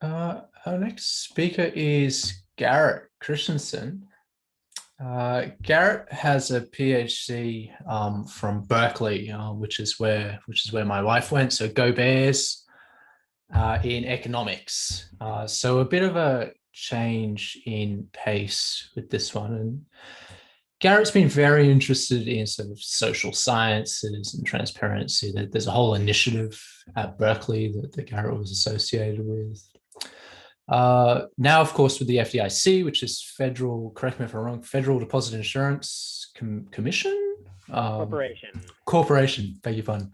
Our next speaker is Garrett Christensen. Garrett has a PhD from Berkeley, which is where my wife went. So go Bears in economics. So a bit of a change in pace with this one. And Garrett's been very interested in sort of social sciences and transparency. There's a whole initiative at Berkeley that Garrett was associated with. Now, of course, with the FDIC, which is Federal, correct me if I'm wrong, Federal Deposit Insurance Commission? Corporation. Corporation, beg your pardon.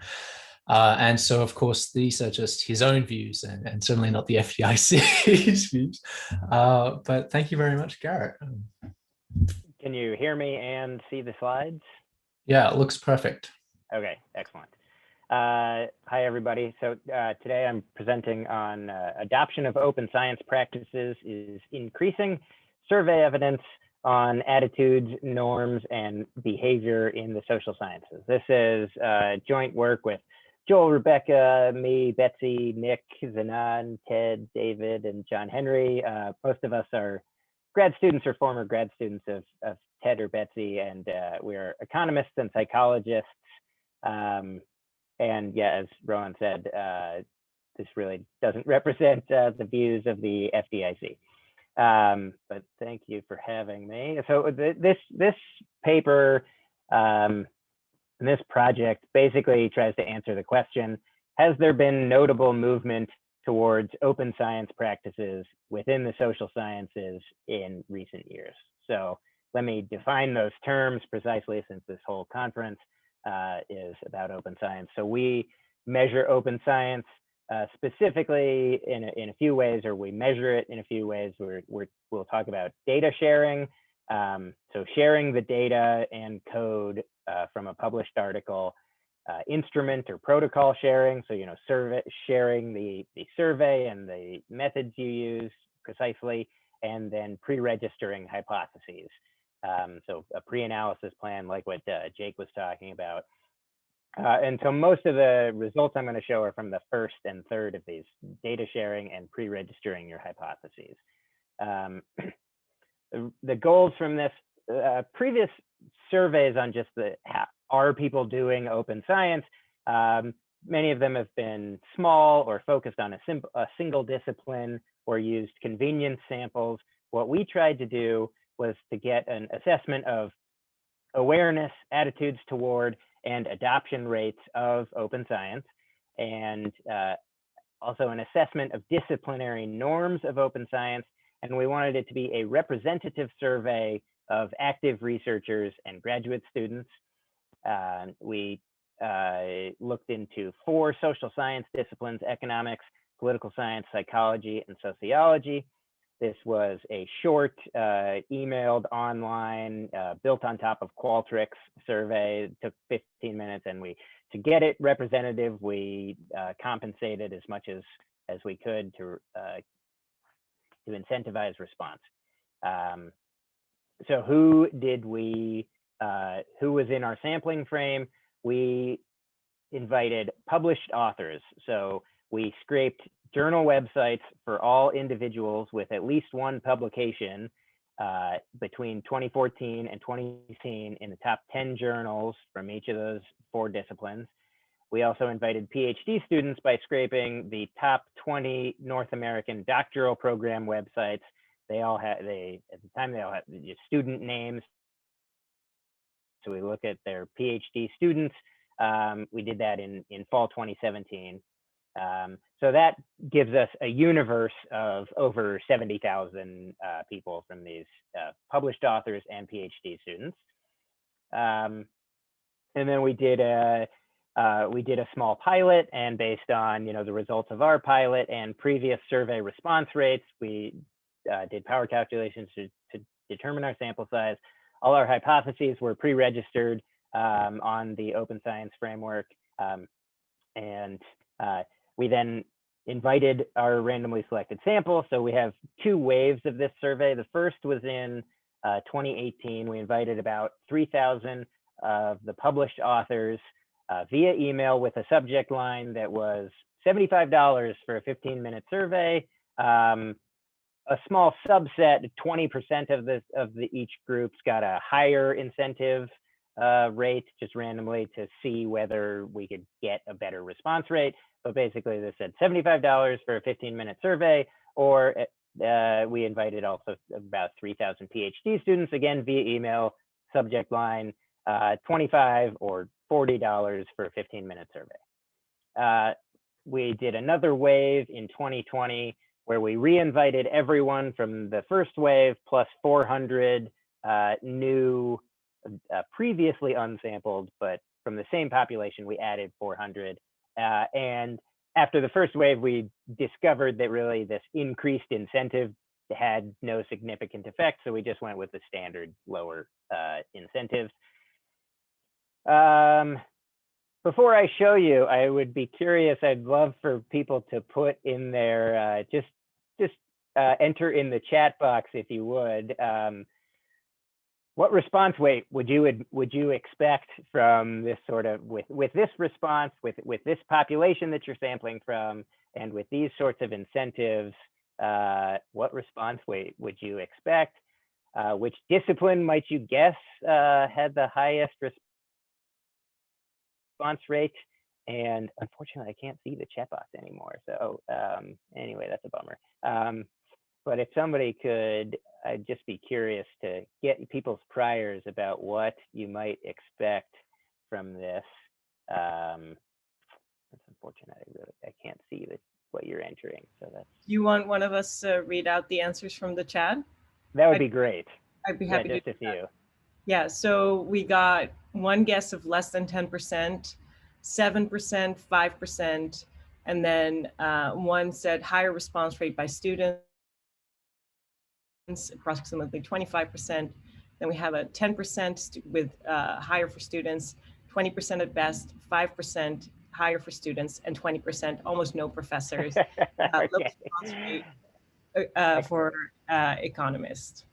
And so, of course, these are just his own views and certainly not the FDIC's views. But thank you very much, Garrett. Can you hear me and see the slides? Yeah, it looks perfect. Okay, excellent. Hi, everybody. So today I'm presenting on adoption of open science practices is increasing, survey evidence on attitudes, norms, and behavior in the social sciences. This is joint work with Joel, Rebecca, me, Betsy, Nick, Zanan, Ted, David, and John Henry. Most of us are grad students or former grad students of Ted or Betsy, and we're economists and psychologists. And yeah, as Rowan said, this really doesn't represent the views of the FDIC. But thank you for having me. So this paper, this project basically tries to answer the question, has there been notable movement towards open science practices within the social sciences in recent years? So let me define those terms precisely, since this whole conference is about open science. So we measure open science specifically in a few ways, or we measure it in a few ways. We'll talk about data sharing. So sharing the data and code from a published article, instrument or protocol sharing. So, survey sharing the survey and the methods you use precisely, and then pre-registering hypotheses. So a pre-analysis plan, like what Jake was talking about. And so most of the results I'm going to show are from the first and third of these, data sharing and pre-registering your hypotheses. The goals from this previous surveys on just are people doing open science? Many of them have been small or focused on a single discipline or used convenience samples. What we tried to do was to get an assessment of awareness, attitudes toward, and adoption rates of open science, and also an assessment of disciplinary norms of open science. And we wanted it to be a representative survey of active researchers and graduate students. We looked into 4 social science disciplines: economics, political science, psychology, and sociology. This was a short, emailed online, built on top of Qualtrics survey. It took 15 minutes, and to get it representative, we compensated as much as we could to incentivize response. So who was in our sampling frame? We invited published authors. So we scraped journal websites for all individuals with at least one publication between 2014 and 2016 in the top 10 journals from each of those 4 disciplines. We also invited PhD students by scraping the top 20 North American doctoral program websites. At the time they all had student names. So we look at their PhD students. We did that in fall 2017. So that gives us a universe of over 70,000 people from these published authors and PhD students. And then we did a small pilot, and based on the results of our pilot and previous survey response rates, we did power calculations to determine our sample size. All our hypotheses were pre-registered on the open science framework, and we then invited our randomly selected sample. So we have 2 waves of this survey. The first was in 2018. We invited about 3,000 of the published authors via email with a subject line that was $75 for a 15-minute survey, A small subset, 20% of each group's got a higher incentive rate, just randomly to see whether we could get a better response rate. But basically, they said $75 for a 15-minute survey, or we invited also about 3,000 PhD students, again via email, subject line, $25 or $40 for a 15-minute survey. We did another wave in 2020 where we re-invited everyone from the first wave plus 400 new, previously unsampled, but from the same population, we added 400. And after the first wave, we discovered that really this increased incentive had no significant effect. So we just went with the standard lower incentives. Before I show you, I would be curious, I'd love for people to put in their, just enter in the chat box if you would. What response rate would you expect from this sort of, with this response, with this population that you're sampling from, and with these sorts of incentives, what response rate would you expect? Which discipline might you guess had the highest response rate? And unfortunately, I can't see the chat box anymore. So anyway, that's a bummer. But if somebody could, I'd just be curious to get people's priors about what you might expect from this. That's unfortunate. I can't see what you're entering. So that's. You want one of us to read out the answers from the chat? That would be great. I'd be happy to just a few. Yeah, so we got one guess of less than 10%, 7%, 5%, and then one said higher response rate by students, approximately 25%. Then we have a 10% with higher for students, 20% at best, 5% higher for students, and 20% almost no professors. Low response rate for economists.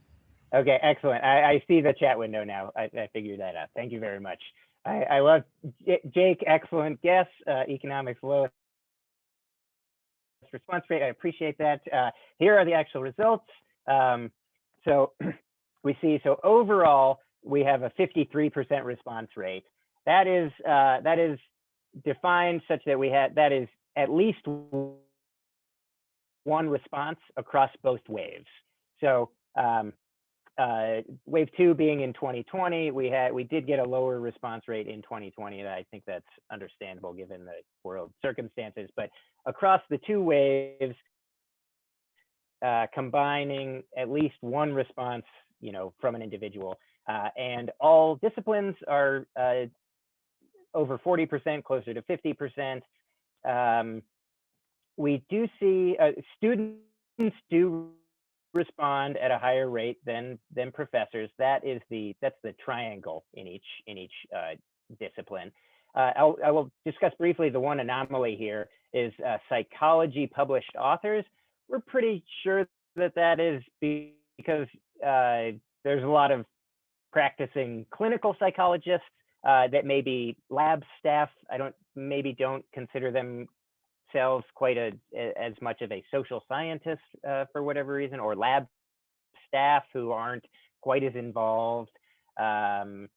Okay, excellent. I see the chat window now. I figured that out. Thank you very much. I love Jake. Excellent guess. Economics lowest response rate. I appreciate that. Here are the actual results. So we see, so overall, we have a 53% response rate. That is defined such that that is at least one response across both waves. So wave 2 being in 2020, we did get a lower response rate in 2020. I think that's understandable given the world circumstances, but across the two waves, combining at least one response, from an individual, and all disciplines are over 40%, closer to 50%. We do see students do respond at a higher rate than professors. That's the triangle in each discipline. I will discuss briefly the one anomaly here is psychology published authors. We're pretty sure that is because there's a lot of practicing clinical psychologists that maybe lab staff maybe don't consider themselves quite as much of a social scientist for whatever reason, or lab staff who aren't quite as involved in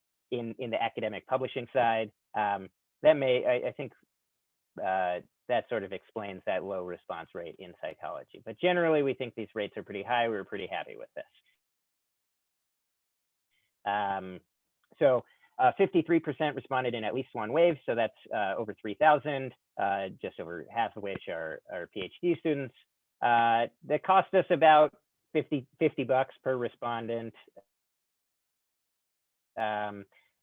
the academic publishing side. That may, I think that sort of explains that low response rate in psychology. But generally, we think these rates are pretty high. We were pretty happy with this. So 53% responded in at least one wave. So that's over 3,000, just over half of which are PhD students. That cost us about $50 per respondent.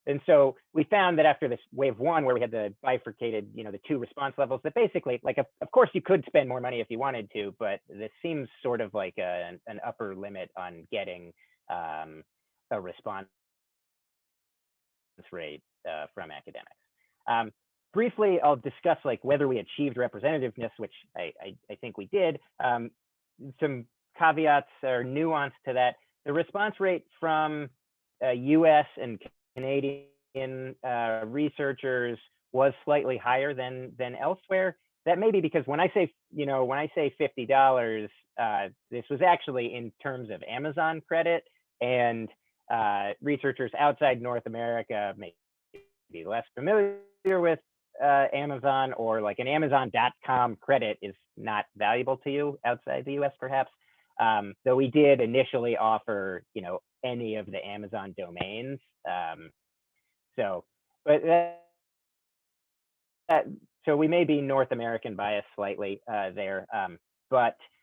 And so we found that after this wave 1, where we had the bifurcated, the 2 response levels, that basically, like, of course, you could spend more money if you wanted to, but this seems sort of like an upper limit on getting a response rate from academics. Briefly, I'll discuss whether we achieved representativeness, which I think we did. Some caveats or nuance to that. The response rate from US and Canadian researchers was slightly higher than elsewhere. that may be because when I say, when I say $50, this was actually in terms of Amazon credit, and researchers outside North America may be less familiar with Amazon, or like an Amazon.com credit is not valuable to you outside the US perhaps. Though we did initially offer, any of the Amazon domains. So we may be North American biased slightly there,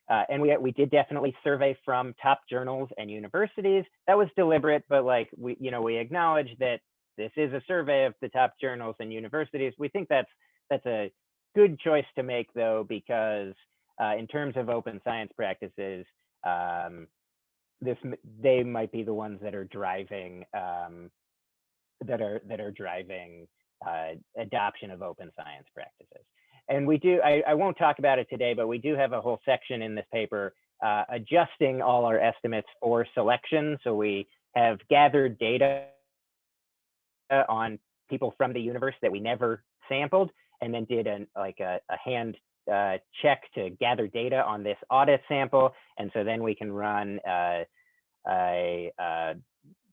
and we did definitely survey from top journals and universities. That was deliberate, but like we acknowledge that this is a survey of the top journals and universities. We think that's a good choice to make, though, because in terms of open science practices, they might be the ones that are driving adoption of open science practices. And we do, I won't talk about it today, but we do have a whole section in this paper adjusting all our estimates for selection. So we have gathered data on people from the universe that we never sampled, and then did a hand check to gather data on this audit sample. And so then we can run a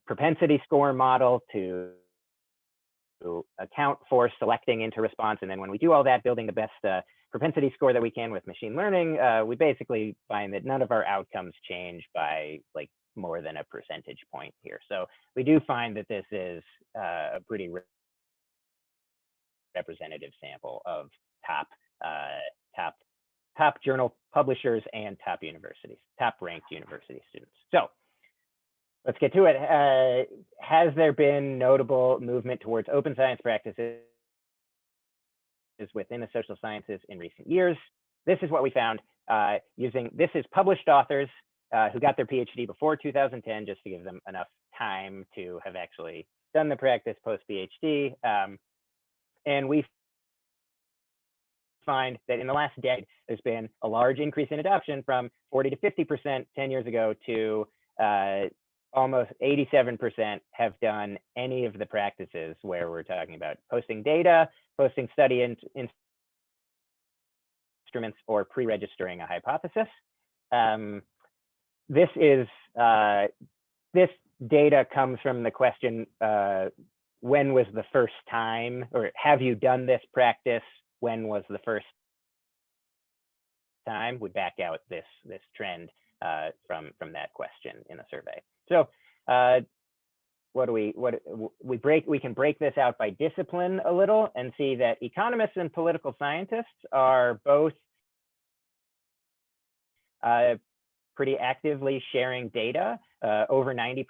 propensity score model to account for selecting into response. And then when we do all that, building the best propensity score that we can with machine learning, we basically find that none of our outcomes change by like more than a percentage point here. So we do find that this is a pretty representative sample of top journal publishers and top ranked university students. So let's get to it. Has there been notable movement towards open science practices within the social sciences in recent years? This is what we found this is published authors who got their PhD before 2010, just to give them enough time to have actually done the practice post PhD. And we find that in the last decade, there's been a large increase in adoption from 40 to 50% 10 years ago to almost 87% have done any of the practices where we're talking about posting data, posting study instruments, or pre-registering a hypothesis. This data comes from the question, when was the first time, or have you done this practice? When was the first time? We back out this trend from that question in the survey. So we can break this out by discipline a little and see that economists and political scientists are both pretty actively sharing data, over 90%,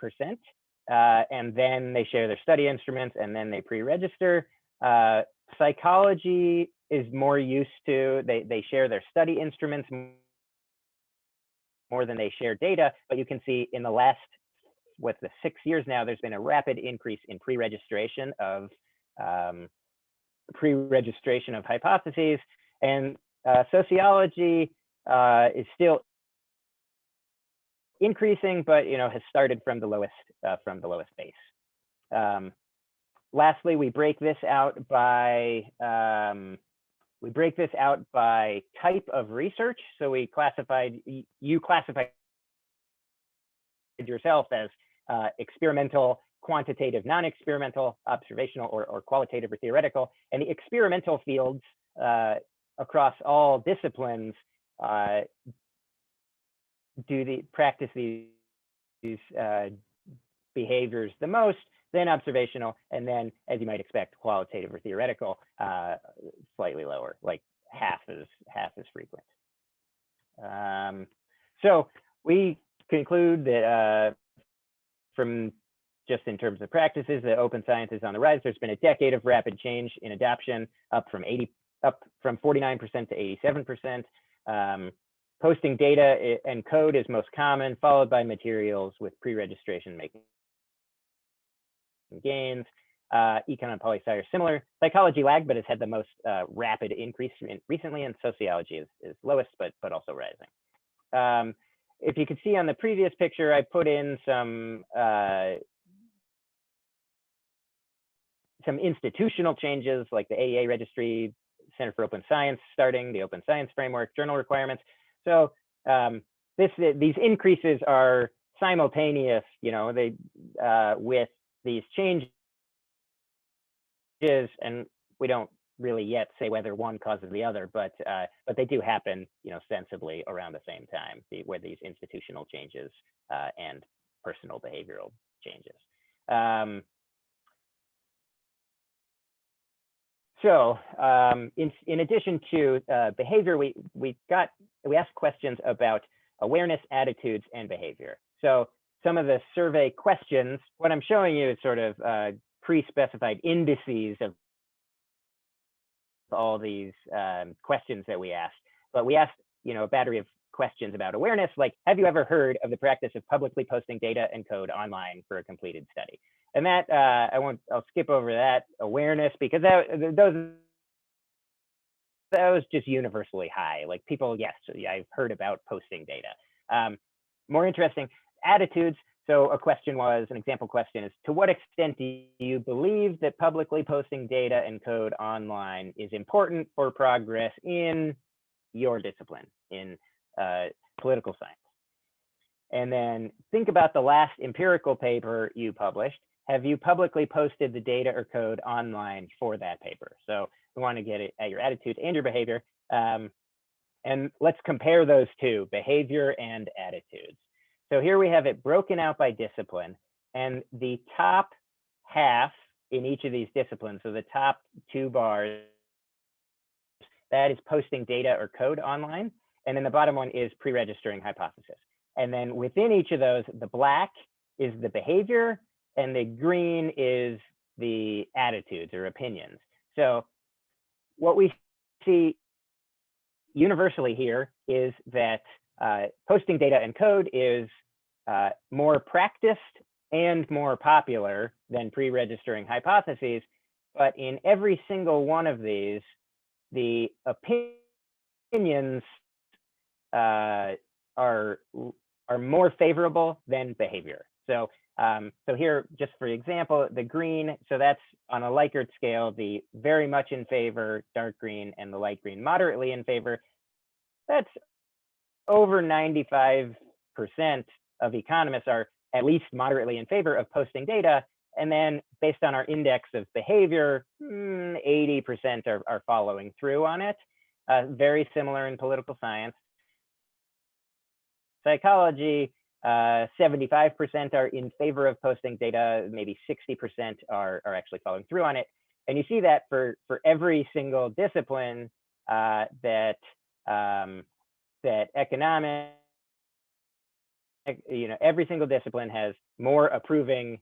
and then they share their study instruments, and then they pre-register. Psychology is more used to, they share their study instruments more than they share data, but you can see in the last, the 6 years now, there's been a rapid increase in pre-registration of hypotheses, and sociology is still increasing, but has started from the lowest base. Lastly, we break this out by type of research. So you classified yourself as experimental, quantitative, non-experimental, observational, or qualitative or theoretical. And the experimental fields across all disciplines practice these behaviors the most, then observational, and then, as you might expect, qualitative or theoretical, slightly lower, like half as frequent. So we conclude that from just in terms of practices, that open science is on the rise. There's been a decade of rapid change in adoption, up from 49% to 87%. Posting data and code is most common, followed by materials with pre-registration making gains. Econ and poli-sci are similar. Psychology lagged, but has had the most rapid increase recently, and sociology is lowest, but also rising. If you could see on the previous picture, I put in some institutional changes, like the AEA registry Center for Open Science starting, the Open Science Framework, journal requirements. So these increases are simultaneous, with these changes, and we don't really yet say whether one causes the other, but they do happen, sensibly around the same time, where these institutional changes and personal behavioral changes. So in addition to behavior, we asked questions about awareness, attitudes, and behavior. So some of the survey questions, what I'm showing you is sort of pre-specified indices of all these questions that we asked. But we asked, a battery of questions about awareness, like, have you ever heard of the practice of publicly posting data and code online for a completed study? And that I'll skip over that awareness, because that was just universally high. Like, people, yes, I've heard about posting data. More interesting, attitudes. So an example question is, to what extent do you believe that publicly posting data and code online is important for progress in your discipline, in political science? And then think about the last empirical paper you published. Have you publicly posted the data or code online for that paper? So we want to get it at your attitude and your behavior. And let's compare those two, behavior and attitudes. So here we have it broken out by discipline, and the top half in each of these disciplines, so the top 2 bars, that is posting data or code online. And then the bottom one is pre-registering hypothesis. And then within each of those, the black is the behavior and the green is the attitudes or opinions. So what we see universally here is that posting data and code is more practiced and more popular than pre-registering hypotheses. But in every single one of these, the opinions are more favorable than behavior. So here, just for example, the green, so that's on a Likert scale, the very much in favor, dark green, and the light green, moderately in favor. That's over 95% of economists are at least moderately in favor of posting data. And then based on our index of behavior, 80% are following through on it. Very similar in political science. Psychology, 75% are in favor of posting data, maybe 60% are actually following through on it. And you see that for every single discipline, that economic, every single discipline has more approving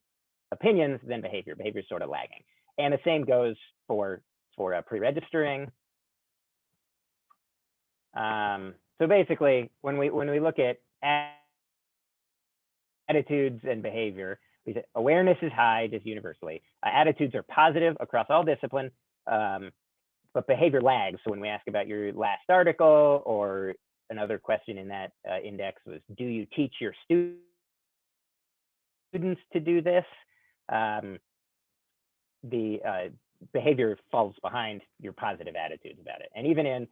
opinions than behavior. Behavior is sort of lagging. And the same goes for pre-registering. So basically, when we look at attitudes and behavior, we say awareness is high just universally. Attitudes are positive across all discipline, but behavior lags. So when we ask about your last article, or another question in that index was, do you teach your students to do this? The behavior falls behind your positive attitudes about it. And even in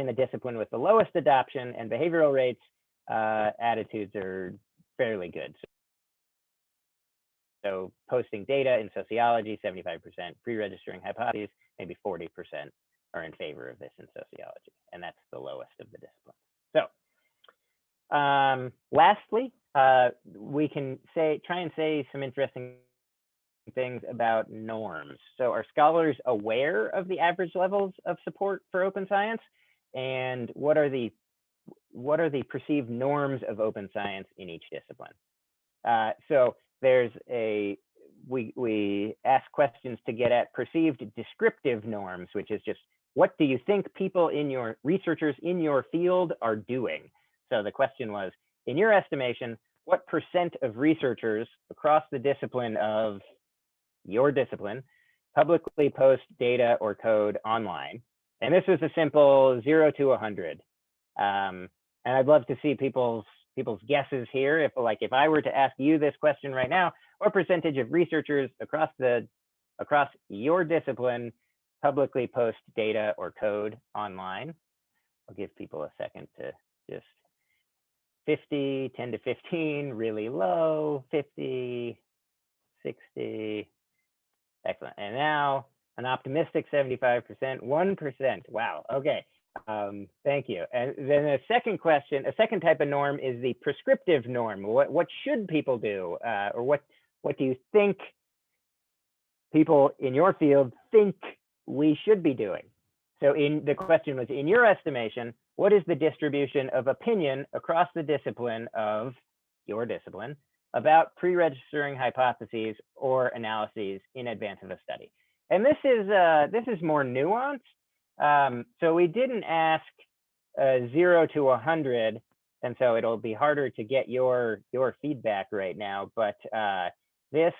the discipline with the lowest adoption and behavioral rates, attitudes are fairly good. So posting data in sociology, 75%, pre-registering hypotheses, maybe 40% are in favor of this in sociology, and that's the lowest of the disciplines. So lastly, we can try and say some interesting things about norms. So are scholars aware of the average levels of support for open science, and what are the perceived norms of open science in each discipline? So there's we ask questions to get at perceived descriptive norms, which is just, what do you think researchers in your field are doing? So the question was, in your estimation, what % of researchers across the discipline of your discipline publicly post data or code online? And this was a simple 0 to 100. And I'd love to see people's guesses here. If I were to ask you this question right now, what percentage of researchers across your discipline publicly post data or code online. I'll give people a second to just 50, 10 to 15, really low, 50, 60. Excellent. And now an optimistic 75%, 1%. Wow. Okay. Thank you. And then a second question, a second type of norm is the prescriptive norm. What should people do? Or what do you think people in your field think we should be doing? So the question was, in your estimation, what is the distribution of opinion across the discipline of your discipline about pre-registering hypotheses or analyses in advance of a study? And this is more nuanced. So we didn't ask 0 to 100, and so it'll be harder to get your feedback right now. But this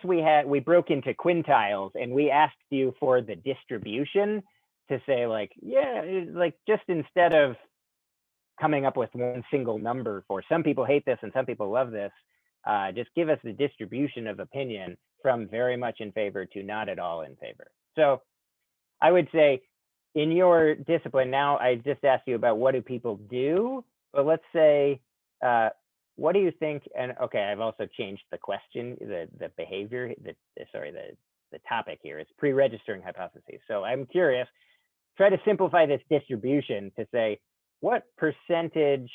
we broke into quintiles, and we asked you for the distribution to say, like, yeah, like, just instead of coming up with one single number for some people hate this and some people love this, just give us the distribution of opinion from very much in favor to not at all in favor. So I would say in your discipline, now I just asked you about what do people do, but let's say, what do you think? And okay, I've also changed the question, the behavior, the topic here is pre-registering hypotheses. So I'm curious, try to simplify this distribution to say, what percentage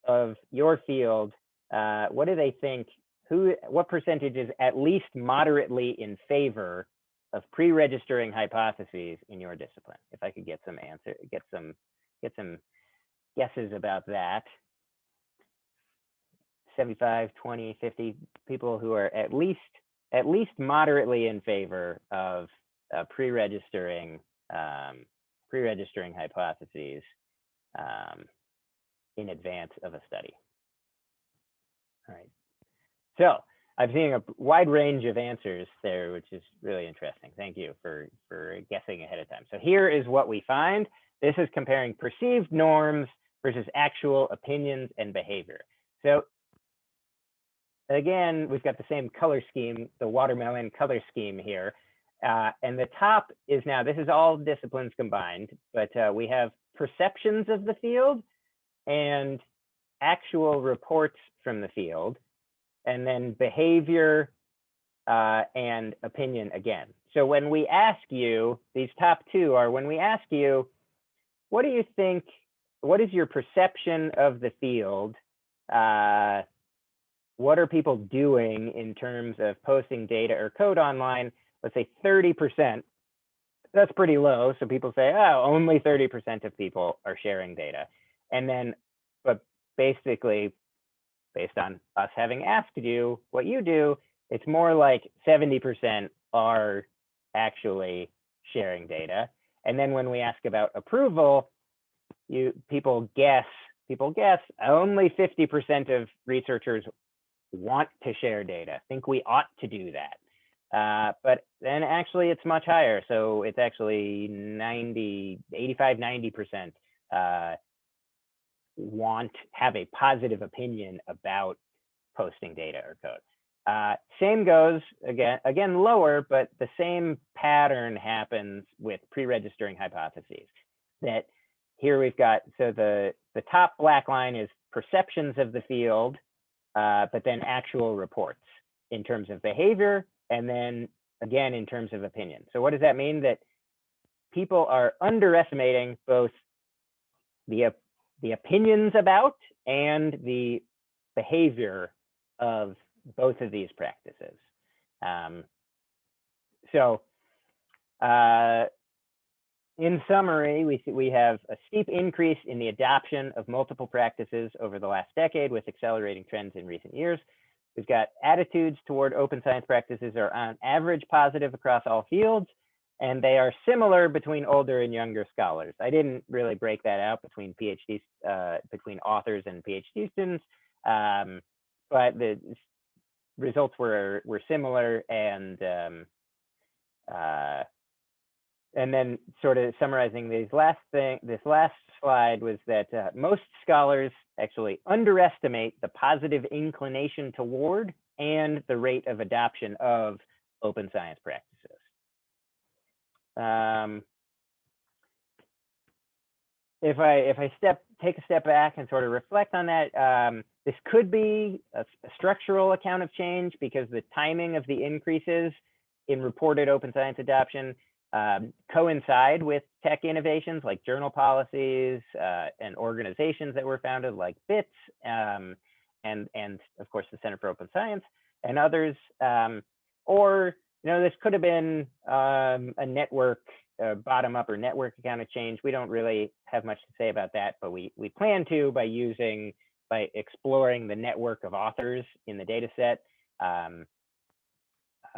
of your field, what do they think, what percentage is at least moderately in favor of pre-registering hypotheses in your discipline? If I could get some guesses about that. 75, 20, 50 people who are at least moderately in favor of pre-registering hypotheses in advance of a study. All right. So I'm seeing a wide range of answers there, which is really interesting. Thank you for guessing ahead of time. So here is what we find. This is comparing perceived norms versus actual opinions and behavior. So again, we've got the same color scheme, the watermelon color scheme here. And the top is now, this is all disciplines combined, but we have perceptions of the field and actual reports from the field, and then behavior and opinion again. So when we ask you, these top two are when we ask you, what do you think, what is your perception of the field? What are people doing in terms of posting data or code online? Let's say 30%. That's pretty low. So people say, oh, only 30% of people are sharing data. And then, but basically, based on us having asked you what you do, it's more like 70% are actually sharing data. And then when we ask about approval, people guess only 50% of researchers want to share data, think we ought to do that. But then actually it's much higher. So it's actually 85, 90% have a positive opinion about posting data or code. Same goes, again lower, but the same pattern happens with pre-registering hypotheses. That here we've got, so the top black line is perceptions of the field, but then actual reports in terms of behavior, and then again in terms of opinion. So what does that mean? That people are underestimating both the opinions about and the behavior of both of these practices. In summary, we have a steep increase in the adoption of multiple practices over the last decade, with accelerating trends in recent years. We've got attitudes toward open science practices are on average positive across all fields, and they are similar between older and younger scholars. I didn't really break that out between PhDs, between authors and PhD students, but the results were similar, and then sort of summarizing this last slide was that most scholars actually underestimate the positive inclination toward and the rate of adoption of open science practices. if I take a step back and sort of reflect on that, this could be a structural account of change because the timing of the increases in reported open science adoption coincide with tech innovations like journal policies and organizations that were founded like BITS and of course the Center for Open Science and others. Or this could have been a network bottom up or network account of change. We don't really have much to say about that, but we plan to by exploring the network of authors in the data set.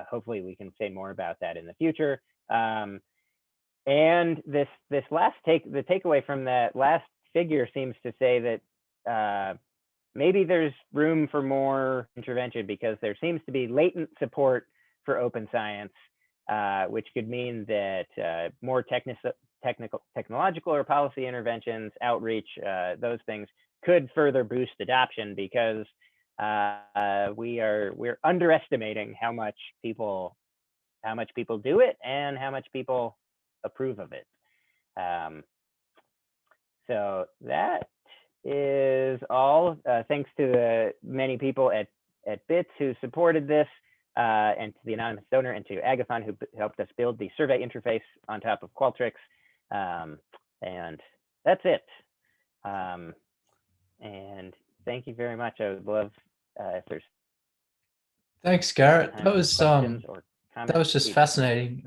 Hopefully we can say more about that in the future. And the takeaway from that last figure seems to say that maybe there's room for more intervention because there seems to be latent support for open science, which could mean that more technological or policy interventions, outreach, those things could further boost adoption because we're underestimating how much people do it and how much people approve of it. So that is all. Thanks to the many people at BITS who supported this, and to the anonymous donor, and to Agathon who helped us build the survey interface on top of Qualtrics. And that's it. And thank you very much. I would love if there's. Thanks, Garrett. That was just feedback. fascinating.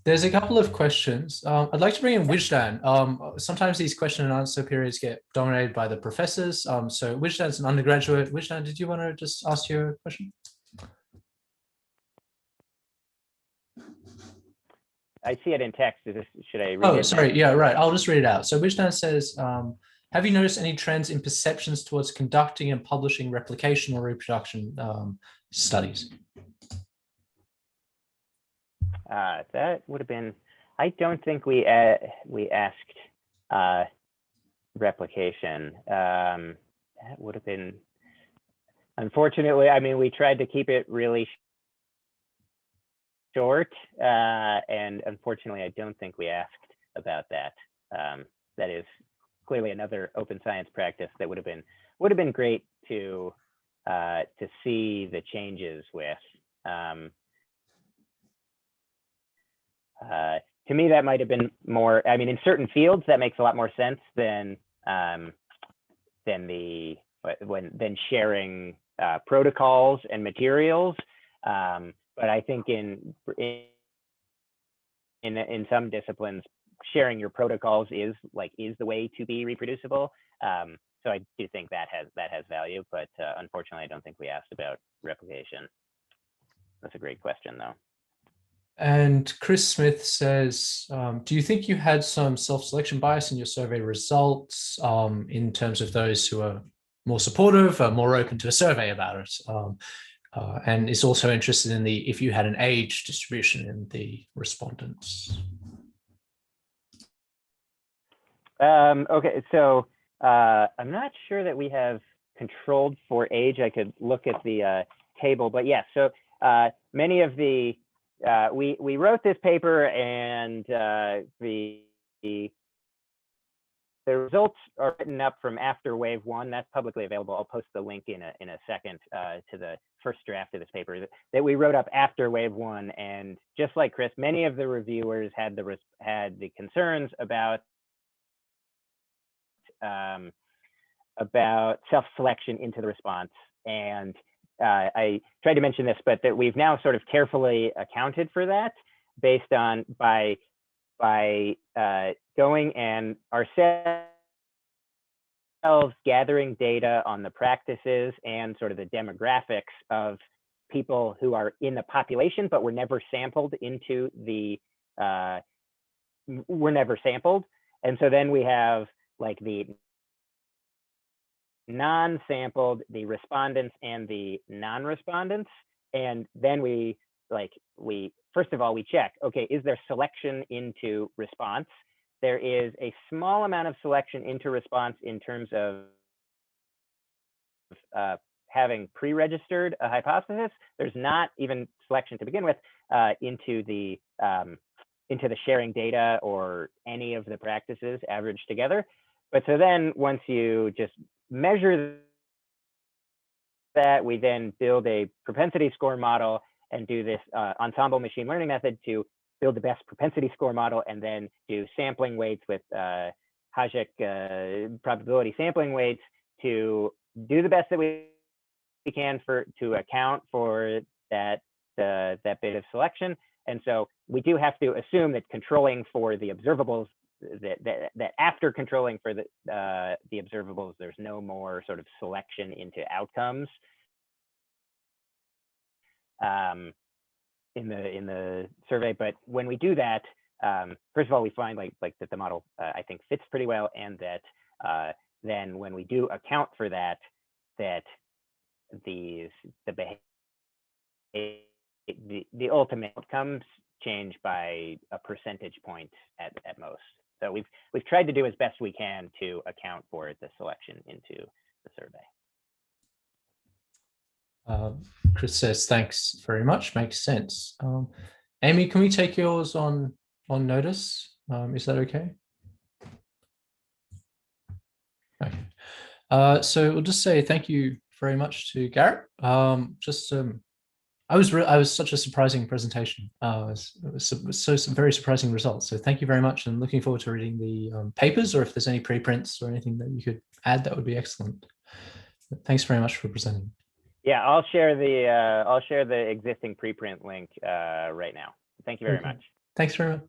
There's a couple of questions. I'd like to bring in Wijdan. Sometimes these question and answer periods get dominated by the professors. So Wijdan's an undergraduate. Wijdan, did you want to just ask your question? I see it in text. Should I read it? Oh, sorry. Yeah, right. I'll just read it out. So Wijdan says, have you noticed any trends in perceptions towards conducting and publishing replication or reproduction studies? That would have been. I don't think we asked replication. That would have been. Unfortunately, I mean, we tried to keep it really short, and unfortunately, I don't think we asked about that. That is clearly another open science practice that would have been great to see the changes with. To me, that might have been more. I mean, in certain fields, that makes a lot more sense than sharing protocols and materials. But I think in some disciplines, sharing your protocols is the way to be reproducible. So I do think that has value, but unfortunately, I don't think we asked about replication. That's a great question, though. And Chris Smith says, do you think you had some self-selection bias in your survey results in terms of those who are more supportive, more open to a survey about it? And is also interested in if you had an age distribution in the respondents. Okay, so I'm not sure that we have controlled for age. I could look at the table, but yeah, so many of the we wrote this paper, and the results are written up from after wave one. That's publicly available. I'll post the link in a second to the first draft of this paper that we wrote up after wave one. And just like Chris, many of the reviewers had the concerns about self-selection into the response. And I tried to mention this, but that we've now sort of carefully accounted for that based on by going and ourselves gathering data on the practices and sort of the demographics of people who are in the population, but were never sampled into the And so then we have like the non-sampled, the respondents and the non-respondents. And then we first of all, we check, okay, is there selection into response? There is a small amount of selection into response in terms of having pre-registered a hypothesis, there's not even selection to begin with into the sharing data or any of the practices averaged together. But so then once you just measure that, we then build a propensity score model and do this ensemble machine learning method to build the best propensity score model, and then do sampling weights with Hajek probability sampling weights to do the best that we can to account for that bit of selection. And so we do have to assume that controlling for the observables, that after controlling for the observables, there's no more sort of selection into outcomes in the survey. But when we do that, first of all, we find like that the model I think fits pretty well, and that then when we do account for that, the ultimate outcomes change by a percentage point at most. So we've tried to do as best we can to account for the selection into the survey. Chris says, thanks very much. Makes sense. Amy, can we take yours on notice? Is that okay? Okay. So we'll just say thank you very much to Garrett. I was such a surprising presentation. It was some very surprising results. So thank you very much, and looking forward to reading the papers, or if there's any preprints or anything that you could add, that would be excellent. But thanks very much for presenting. Yeah, I'll share the existing preprint link right now. Thank you very much. Thanks very much.